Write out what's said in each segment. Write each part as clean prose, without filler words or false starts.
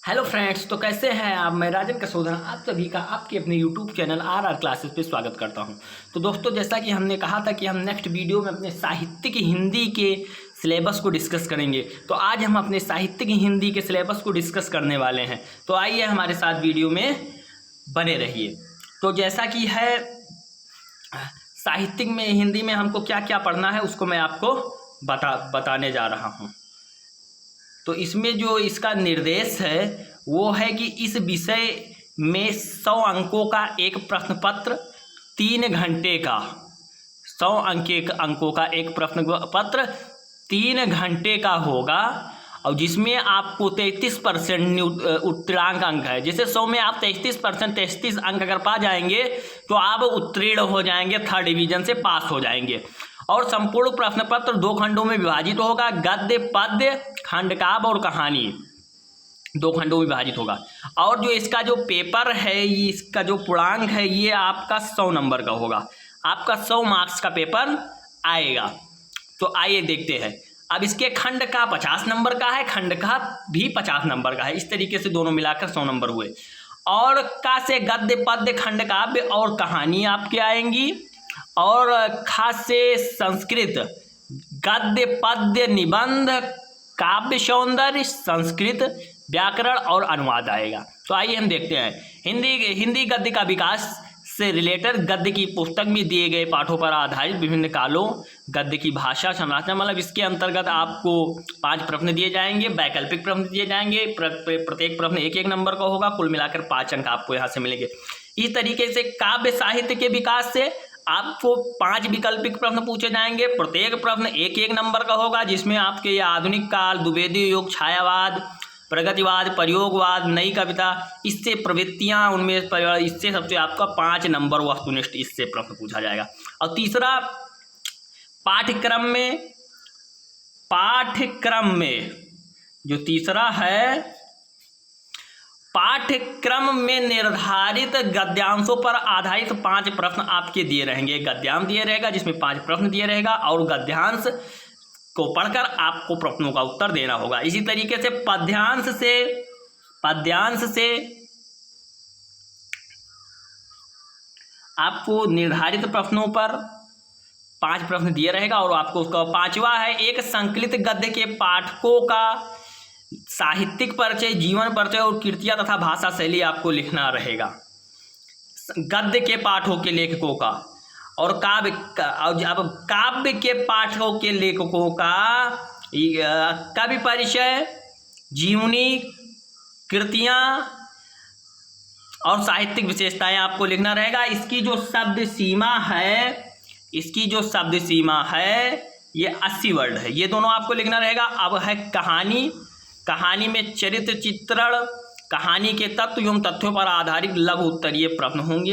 Hello friends, तो कैसे हैं आप। मैं राजन कसोदन आप सभी का आपके अपने यूट्यूब चैनल आर क्लासेस पे स्वागत करता हूं। तो दोस्तों, जैसा कि हमने कहा था कि हम नेक्स्ट वीडियो में अपने साहित्य की हिंदी के सिलेबस को डिस्कस करेंगे, तो आज हम अपने साहित्य की हिंदी के सिलेबस को डिस्कस करने वाले हैं। तो आइए हमारे साथ वीडियो में बने रहिए। तो जैसा कि है साहित्यिक में हिंदी में हमको क्या क्या पढ़ना है उसको मैं आपको बताने जा रहा हूँ। तो इसमें जो इसका निर्देश है वो है कि इस विषय में 100 अंकों का एक प्रश्न पत्र 3 घंटे का 100 अंकों का एक प्रश्न पत्र 3 घंटे का होगा, और जिसमें आपको 33% उत्तीर्णांक अंक है। जैसे 100 में आप 33% अंक अगर पा जाएंगे तो आप उत्तीर्ण हो जाएंगे, 3rd डिवीजन से पास हो जाएंगे। और संपूर्ण प्रश्न पत्र 2 खंडों में विभाजित होगा। गद्य, पद्य, खंडकाव्य और कहानी 2 खंडों में विभाजित होगा। और जो इसका जो पेपर है, इसका जो पूर्णांक है, ये आपका 100 नंबर का होगा। आपका 100 मार्क्स का पेपर आएगा। तो आइए देखते हैं। अब इसके खंड का 50 नंबर का है, खंड का भी 50 नंबर का है। इस तरीके से दोनों मिलाकर 100 नंबर हुए। और का से गद्य, पद्य, खंडकाव्य और कहानी आपके आएंगी। और खास से संस्कृत गद्य, पद्य, निबंध, काव्य सौंदर्य, संस्कृत व्याकरण और अनुवाद आएगा। तो आइए हम देखते हैं। हिंदी गद्य का विकास से रिलेटेड गद्य की पुस्तक में दिए गए पाठों पर आधारित विभिन्न कालों गद्य की भाषा संरचना, मतलब इसके अंतर्गत आपको 5 प्रश्न दिए जाएंगे, वैकल्पिक प्रश्न दिए जाएंगे। प्रत्येक प्रश्न 1-1 नंबर का होगा। कुल मिलाकर 5 अंक आपको यहाँ से मिलेंगे। इस तरीके से काव्य साहित्य के विकास से आपको 5 वैकल्पिक प्रश्न पूछे जाएंगे। प्रत्येक प्रश्न 1-1 नंबर का होगा, जिसमें आपके ये आधुनिक काल, द्विवेदी युग, छायावाद, प्रगतिवाद, प्रयोगवाद, नई कविता, इससे प्रवृत्तियां उनमें इससे सबसे आपका 5 नंबर वस्तुनिष्ठ इससे प्रश्न पूछा जाएगा। और तीसरा, पाठ्यक्रम में जो तीसरा है, पाठ्यक्रम में निर्धारित गद्यांशों पर आधारित 5 प्रश्न आपके दिए रहेंगे। गद्यांश दिए रहेगा जिसमें 5 प्रश्न दिए रहेगा, और गद्यांश को पढ़कर आपको प्रश्नों का उत्तर देना होगा। इसी तरीके से पद्यांश से आपको निर्धारित प्रश्नों पर 5 प्रश्न दिए रहेगा। और आपको उसका 5वां है, एक संकलित गद्य के पाठकों का साहित्यिक परिचय, जीवन परिचय और कृतियां तथा भाषा शैली आपको लिखना रहेगा। गद्य के पाठों के लेखकों का और काव्य के पाठों के लेखकों का कवि परिचय, जीवनी, कृतियां और साहित्यिक विशेषताएं आपको लिखना रहेगा। इसकी जो शब्द सीमा है ये 80 वर्ड है। ये दोनों आपको लिखना रहेगा। अब है कहानी में चरित्र चित्रण, कहानी के तत्व एवं तथ्यों पर आधारित लघु उत्तरीय प्रश्न होंगे।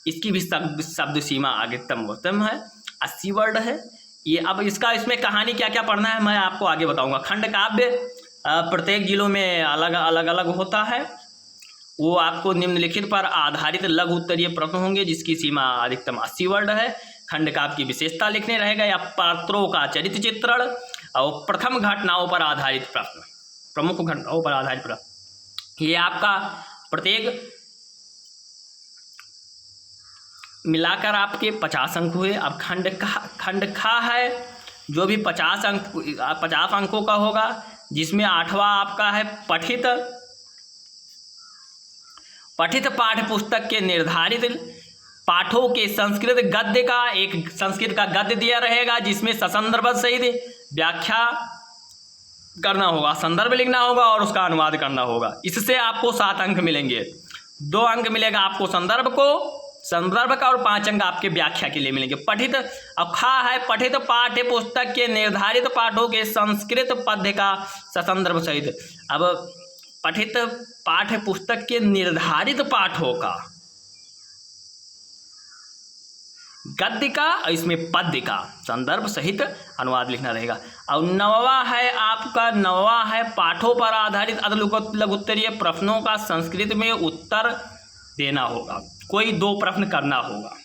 इसकी भी शब्द सीमा अधिकतम है, 80 वर्ड है ये। अब इसमें कहानी क्या क्या पढ़ना है मैं आपको आगे बताऊंगा। खंड काव्य प्रत्येक जिलों में अलग होता है। वो आपको निम्नलिखित पर आधारित लघु उत्तरीय प्रश्न होंगे, जिसकी सीमा अधिकतम 80 वर्ड है। खंड काव्य की विशेषता लिखने रहेगा, या पात्रों का चरित्र चित्रण और प्रथम घटनाओं पर आधारित प्रश्न, प्रमुख घटनाओं पर आधारित प्रश्न। ये आपका प्रत्येक मिलाकर आपके 50 अंक हुए। अब खंड खा है जो भी 50 अंकों का होगा, जिसमें 8वां आपका है पठित पाठ्य पुस्तक के निर्धारित पाठों के संस्कृत का गद्य दिया रहेगा, जिसमें ससंदर्भ सहित व्याख्या करना होगा, संदर्भ लिखना होगा और उसका अनुवाद करना होगा। इससे आपको 7 अंक मिलेंगे। 2 अंक मिलेगा आपको संदर्भ का, और 5 अंक आपके व्याख्या के लिए मिलेंगे। पठित पाठ्य पुस्तक के निर्धारित पाठों के संस्कृत पद्य का ससंदर्भ सहित। अब पठित पाठ्य पुस्तक के निर्धारित पाठों का गद्य का, इसमें पद्य का संदर्भ सहित अनुवाद लिखना रहेगा। और 9वां है पाठों पर आधारित लघुत्तरीय प्रश्नों का संस्कृत में उत्तर देना होगा। कोई 2 प्रश्न करना होगा।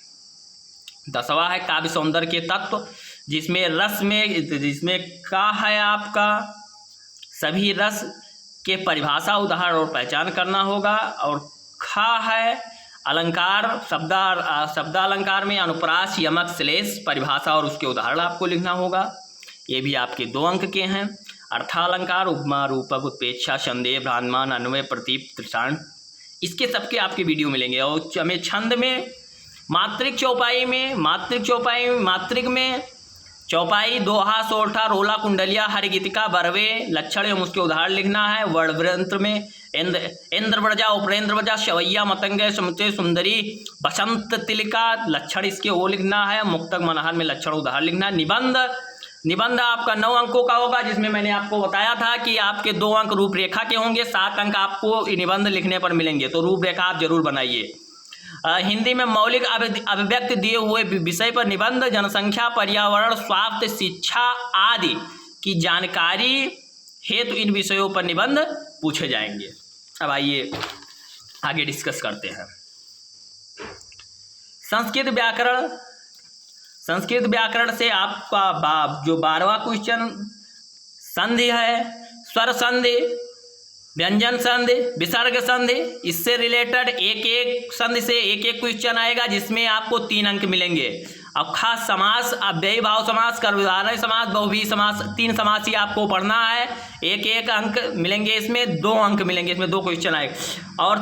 10वां है काव्य सौंदर्य के तत्व, जिसमें का है आपका सभी रस के परिभाषा, उदाहरण और पहचान करना होगा। और खा है अलंकार, शब्दालंकार में अनुप्रास, यमक, श्लेष, परिभाषा और उसके उदाहरण आपको लिखना होगा। ये भी आपके 2 अंक के हैं। अर्थालंकार, उपमा, रूपक, उत्प्रेक्षा, संदेह, भ्रांतमान, अन्वय, प्रतीप, तृषांत, इसके सबके आपके वीडियो मिलेंगे। और हमें छंद में मात्रिक चौपाई में चौपाई, दोहा, सोरठा, रोला, कुंडलिया, हरिगीतिका, बरवे, लक्षण एवं उसके उदाहरण लिखना है। वर्णवृंत में इंद्रव्रजा, उपरेंद्रव्रजा, शवैया, मतंग, समुचे, सुंदरी, बसंत तिलिका, लक्षण इसके वो लिखना है। मुक्तक, मनहार में लक्षण उदाहरण लिखना है। निबंध आपका 9 अंकों का होगा, जिसमें मैंने आपको बताया था कि आपके 2 अंक रूपरेखा के होंगे, 7 अंक आपको निबंध लिखने पर मिलेंगे। तो रूपरेखा आप जरूर बनाइए। हिंदी में मौलिक अभिव्यक्ति दिए हुए विषय पर निबंध, जनसंख्या, पर्यावरण, स्वास्थ्य, शिक्षा आदि की जानकारी हेतु इन विषयों पर निबंध पूछे जाएंगे। अब आइए आगे डिस्कस करते हैं। संस्कृत व्याकरण से आपका जो 12वां क्वेश्चन संधि है, स्वर संधि, व्यंजन संधि, विसर्ग संधि, इससे रिलेटेड एक संधि से एक क्वेश्चन आएगा, जिसमें आपको 3 अंक मिलेंगे। अब खास समास, अव्ययी भाव समास, कर्मधारय समास, बहुव्रीहि समास, 3 समास ही आपको पढ़ना है। एक अंक मिलेंगे, इसमें 2 अंक मिलेंगे, इसमें 2 क्वेश्चन आएंगे। और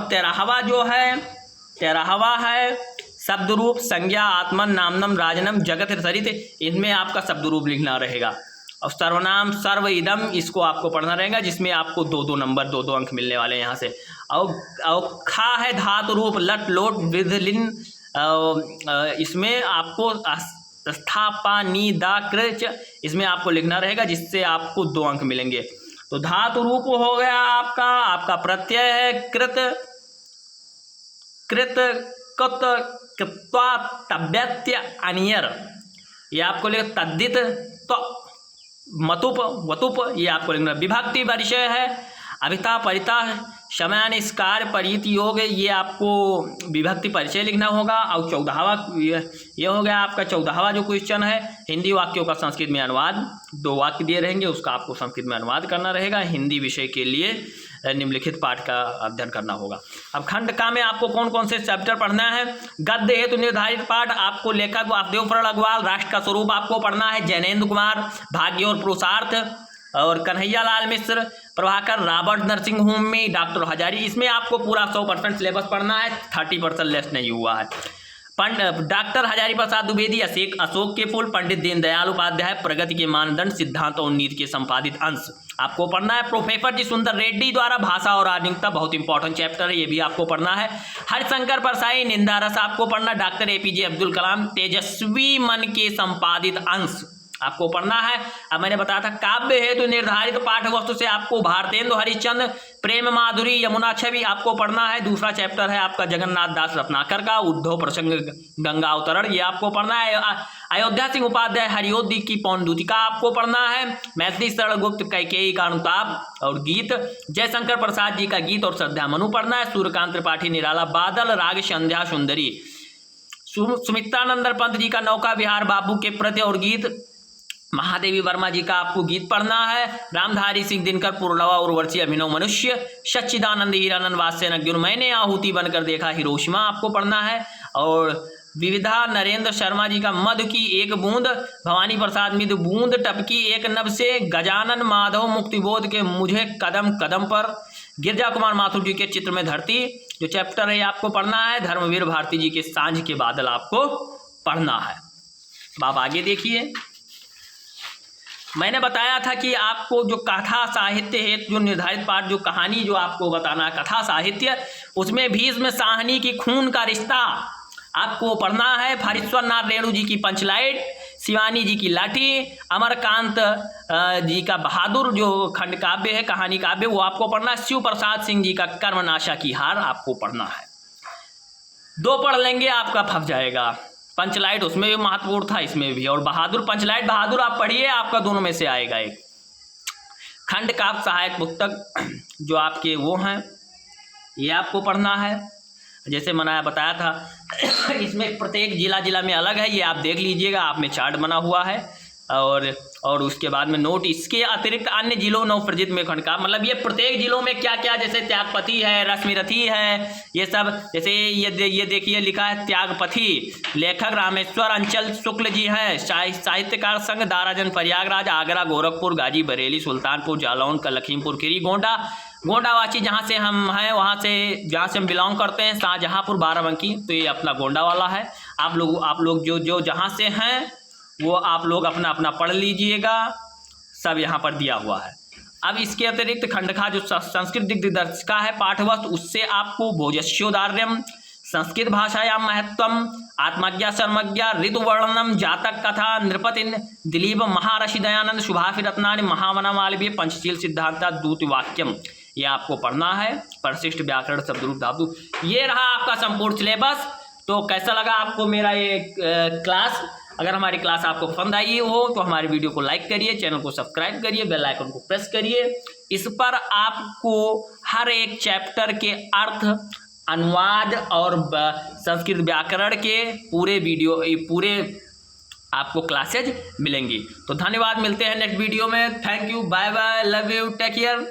13वां है शब्द रूप, संज्ञा, आत्मन, नामनम, राजनम, जगत, सरित, इनमें आपका शब्द रूप लिखना रहेगा। और सर्वनाम, सर्व, इदम, इसको आपको पढ़ना रहेगा, जिसमें आपको 2 नंबर 2 अंक मिलने वाले हैं यहाँ से। और खा है धातु रूप, लट, लोट, वृद्ध, लिन, इसमें आपको स्थापनी, दा, कृच, इसमें आपको लिखना रहेगा, जिससे आपको 2 अंक मिलेंगे। तो धातु रूप हो गया आपका प्रत्यय है कृत, कृत्वा, तव्यत्य, अनियर, ये आपको लिख, तद्दित, तो, मतुप, वतुप, ये आपको लिखना। विभक्ति परिचय है, अभिता, परिता, समयानिष्कार, परित, योग, ये आपको विभक्ति परिचय लिखना होगा। और 14वां ये हो गया आपका 14वां जो क्वेश्चन है, हिंदी वाक्यों का संस्कृत में अनुवाद। 2 वाक्य दिए रहेंगे, उसका आपको संस्कृत में अनुवाद करना रहेगा। हिंदी विषय के लिए निम्नलिखित पाठ का अध्ययन करना होगा। अब खंड का में आपको कौन कौन से चैप्टर पढ़ना है। गद्य हेतु निर्धारित पाठ आपको लेखक वासुदेव प्रण अग्रवाल, राष्ट्र का स्वरूप आपको पढ़ना है जैनेन्द्र कुमार, भाग्य और पुरुषार्थ, और कन्हैया लाल मिश्र, प्रभाकर, रॉबर्ट नरसिंह होमी, डॉक्टर हजारी, इसमें आपको पूरा 100% सिलेबस पढ़ना है, 30% लेस नहीं हुआ है। डॉक्टर हजारी प्रसाद द्विवेदी, अशोक के फूल, पंडित दीनदयाल उपाध्याय, प्रगति के मानदंड, सिद्धांत और नीति के संपादित अंश आपको पढ़ना है। प्रोफेसर जी सुंदर रेड्डी द्वारा भाषा और आधुनिकता, बहुत इंपॉर्टेंट चैप्टर है, ये भी आपको पढ़ना है। हरिशंकर परसाई, निंदा रस आपको पढ़ना। डॉक्टर APJ अब्दुल कलाम, तेजस्वी मन के संपादित अंश आपको पढ़ना है। अब मैंने बताया था काव्य हेतु निर्धारित पाठ वस्तु से आपको भारतेंदु हरिश्चंद्र, प्रेम माधुरी, यमुना छवि आपको पढ़ना है। दूसरा चैप्टर है आपका जगन्नाथ दास रत्नाकर का उद्धव प्रसंग गंगा अवतरण, ये आपको पढ़ना है। अयोध्या सिंह उपाध्याय, हरियोद्दी की पौंडुतिका आपको पढ़ना है। मैथिली शरण गुप्त, कैकेयी का अनुताप और गीत, जयशंकर प्रसाद जी का गीत और श्रद्धा मनु पढ़ना है। सूर्यकांत त्रिपाठी, निराला, बादल, राग, संध्या सुंदरी, सुमित्रानंद पंत जी का नौका विहार, बाबू के प्रति और गीत, महादेवी वर्मा जी का आपको गीत पढ़ना है। रामधारी सिंह दिनकर, पुरलवा, उर्वशी, अभिनव मनुष्य, सच्चिदानंद, हीरानंद, वात्स्यन अर्जुन, मैंने आहुति बनकर देखा, हिरोशिमा आपको पढ़ना है। और विविधा नरेंद्र शर्मा जी का मधु की एक बूंद, भवानी प्रसाद मिद, बूंद टपकी एक नभ से, गजानन माधव मुक्तिबोध के मुझे कदम कदम पर, गिरजा कुमार माथुर जी के चित्र में धरती जो चैप्टर है आपको पढ़ना है। धर्मवीर भारती जी के सांझ के बादल आपको पढ़ना है। अब आप आगे देखिए, मैंने बताया था कि आपको जो कथा साहित्य है, जो निर्धारित पाठ, जो कहानी जो आपको बताना है कथा साहित्य, उसमें भीष्म साहनी की खून का रिश्ता आपको पढ़ना है। फरीश्वर नाथ रेणु जी की पंचलाइट, शिवानी जी की लाठी, अमरकांत जी का बहादुर जो खंड काव्य है, कहानी काव्य, वो आपको पढ़ना है। शिव प्रसाद सिंह जी का कर्मनाशा की हार आपको पढ़ना है। 2 पढ़ लेंगे आपका फंस जाएगा। पंचलाइट उसमें भी महत्वपूर्ण था, इसमें भी, और बहादुर, पंचलाइट बहादुर आप पढ़िए, आपका दोनों में से आएगा एक। खंड काव्य सहायक पुस्तक जो आपके वो हैं, ये आपको पढ़ना है। जैसे मैंने बताया था इसमें प्रत्येक जिला में अलग है, ये आप देख लीजिएगा, आप में चार्ट बना हुआ है। और उसके बाद में नोट इसके अतिरिक्त अन्य जिलों नवप्रजित में खंड का मतलब ये प्रत्येक जिलों में क्या क्या, जैसे त्यागपति है, रश्मिरथी है, ये सब। जैसे ये देखिए लिखा है त्यागपति, लेखक रामेश्वर अंचल शुक्ल जी हैं, साहित्यकार संघ दाराजन प्रयागराज, आगरा, गोरखपुर, गाजी, बरेली, सुल्तानपुर, जालौन, लखीमपुर खीरी, गोंडावासी जहाँ से हम हैं, वहाँ से जहाँ से हम बिलोंग करते हैं, शाहजहाँपुर, बाराबंकी। तो ये अपना गोंडा वाला है। आप लोग जो जहाँ से हैं वो आप लोग अपना अपना पढ़ लीजिएगा, सब यहाँ पर दिया हुआ है। अब इसके अतिरिक्त खंड का जो संस्कृत दिग्दर्शिका है पाठवस्तु, उससे आपको भोजस्योदार्यम, संस्कृत भाषायां महत्वम, आत्मज्ञा सर्वज्ञा, ऋतुवर्णनम, जातक कथा, नृपति, दिलीप, महर्षि दयानंद, शुभाफि रत्नानि, महावना मालवीय, पंचशील सिद्धांता, दूत वाक्यम, ये आपको पढ़ना है। परिशिष्ट व्याकरण, शब्दरूप, धातु। ये रहा आपका संपूर्ण सिलेबस। तो कैसा लगा आपको मेरा ये क्लास? अगर हमारी क्लास आपको पसंद आई हो तो हमारे वीडियो को लाइक करिए, चैनल को सब्सक्राइब करिए, बेल आइकन को प्रेस करिए। इस पर आपको हर एक चैप्टर के अर्थ, अनुवाद और संस्कृत व्याकरण के पूरे आपको क्लासेज मिलेंगी। तो धन्यवाद, मिलते हैं नेक्स्ट वीडियो में। Thank you, bye bye, love you, take care.